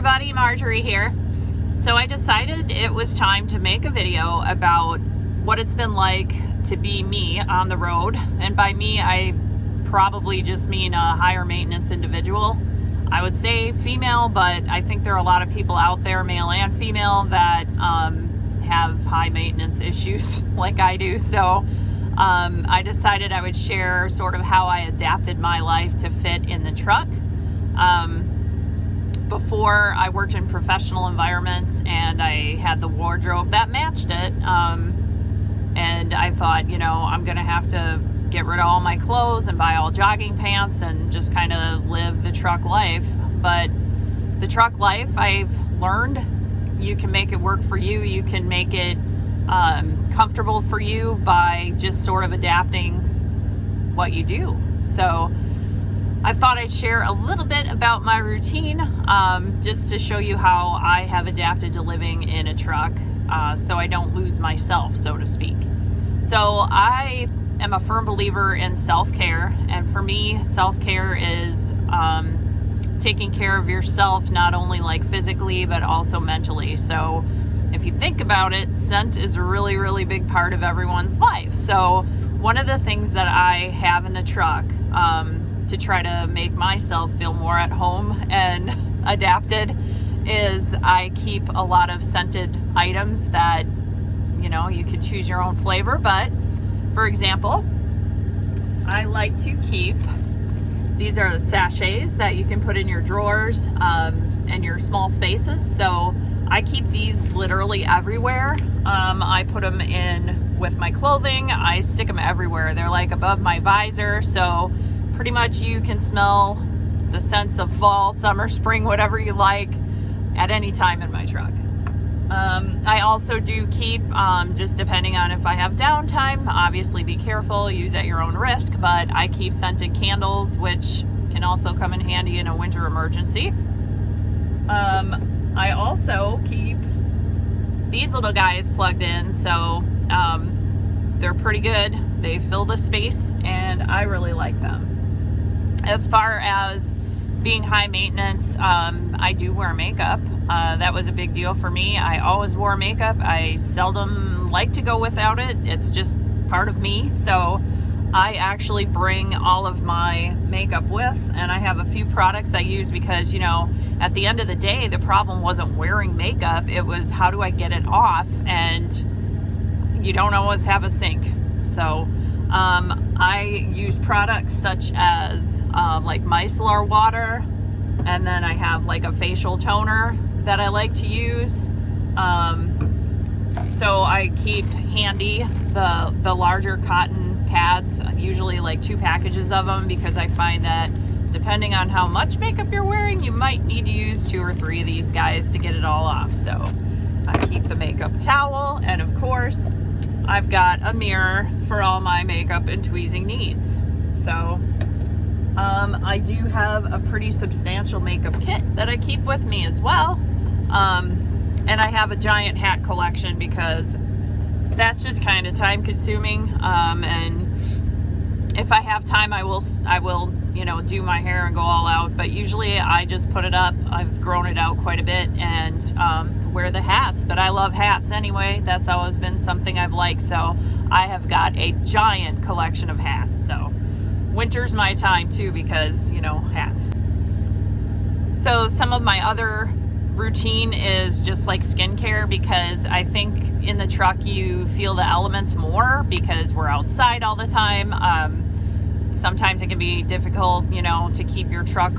everybody, Marjorie here. So I decided it was time to make a video about what it's been like to be me on the road. And by me, I probably just mean a higher maintenance individual. I would say female, but I think there are a lot of people out there, male and female, that have high maintenance issues like I do. So I decided I would share sort of how I adapted my life to fit in the truck. Before, I worked in professional environments and I had the wardrobe that matched it. And I thought, I'm going to have to get rid of all my clothes and buy all jogging pants and just kind of live the truck life. But the truck life, I've learned you can make it work for you. You can make it comfortable for you by just sort of adapting what you do. So I thought I'd share a little bit about my routine, just to show you how I have adapted to living in a truck, so I don't lose myself, so to speak. So I am a firm believer in self-care, and for me, self-care is taking care of yourself, not only like physically, but also mentally. So if you think about it, scent is a really, really big part of everyone's life. So one of the things that I have in the truck, to try to make myself feel more at home and adapted, is I keep a lot of scented items that, you can choose your own flavor. But for example, I like to keep, these are the sachets that you can put in your drawers and your small spaces. So I keep these literally everywhere. I put them in with my clothing. I stick them everywhere. They're like above my visor. So pretty much you can smell the scents of fall, summer, spring, whatever you like at any time in my truck. I also do keep, just depending on if I have downtime, obviously be careful, use at your own risk, but I keep scented candles, which can also come in handy in a winter emergency. I also keep these little guys plugged in, so they're pretty good. They fill the space and I really like them. As far as being high maintenance, I do wear makeup. That was a big deal for me. I always wore makeup. I seldom like to go without it. It's just part of me. So I actually bring all of my makeup with, and I have a few products I use because, at the end of the day, the problem wasn't wearing makeup. It was, how do I get it off? And you don't always have a sink. So I use products such as like micellar water, and then I have like a facial toner that I like to use. So I keep handy the larger cotton pads, usually like 2 packages of them, because I find that depending on how much makeup you're wearing, you might need to use 2 or 3 of these guys to get it all off. So I keep the makeup towel, and of course I've got a mirror for all my makeup and tweezing needs. So I do have a pretty substantial makeup kit that I keep with me as well. And I have a giant hat collection because that's just kind of time consuming. And if I have time, I will, do my hair and go all out. But usually I just put it up. I've grown it out quite a bit and wear the hats. But I love hats anyway. That's always been something I've liked. So I have got a giant collection of hats. So winter's my time too because, hats. So some of my other routine is just like skincare, because I think in the truck you feel the elements more because we're outside all the time. Sometimes it can be difficult, to keep your truck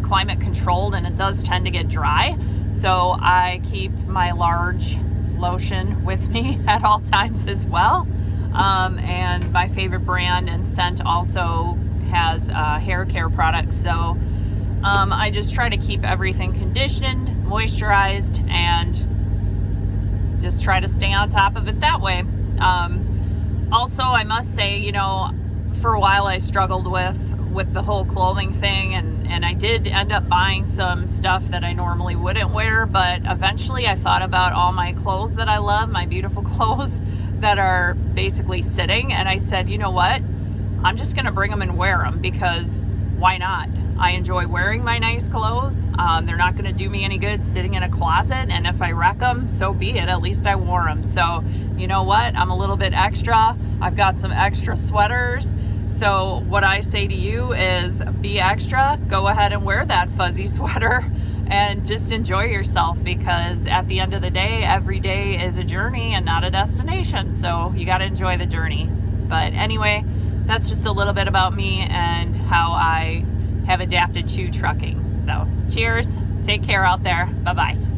climate controlled, and it does tend to get dry. So I keep my large lotion with me at all times as well. And my favorite brand and scent also has hair care products. So I just try to keep everything conditioned, moisturized, and just try to stay on top of it that way. Also, I must say, for a while I struggled with the whole clothing thing, and I did end up buying some stuff that I normally wouldn't wear, but eventually I thought about all my clothes that I love, my beautiful clothes that are basically sitting, and I said, you know what, I'm just gonna bring them and wear them, because why not? I enjoy wearing my nice clothes. They're not going to do me any good sitting in a closet, and if I wreck them, so be it. At least I wore them. So you know what? I'm a little bit extra. I've got some extra sweaters. So what I say to you is be extra. Go ahead and wear that fuzzy sweater and just enjoy yourself, because at the end of the day, every day is a journey and not a destination. So you got to enjoy the journey. But anyway, that's just a little bit about me and how I have adapted to trucking. So cheers. Take care out there. Bye-bye.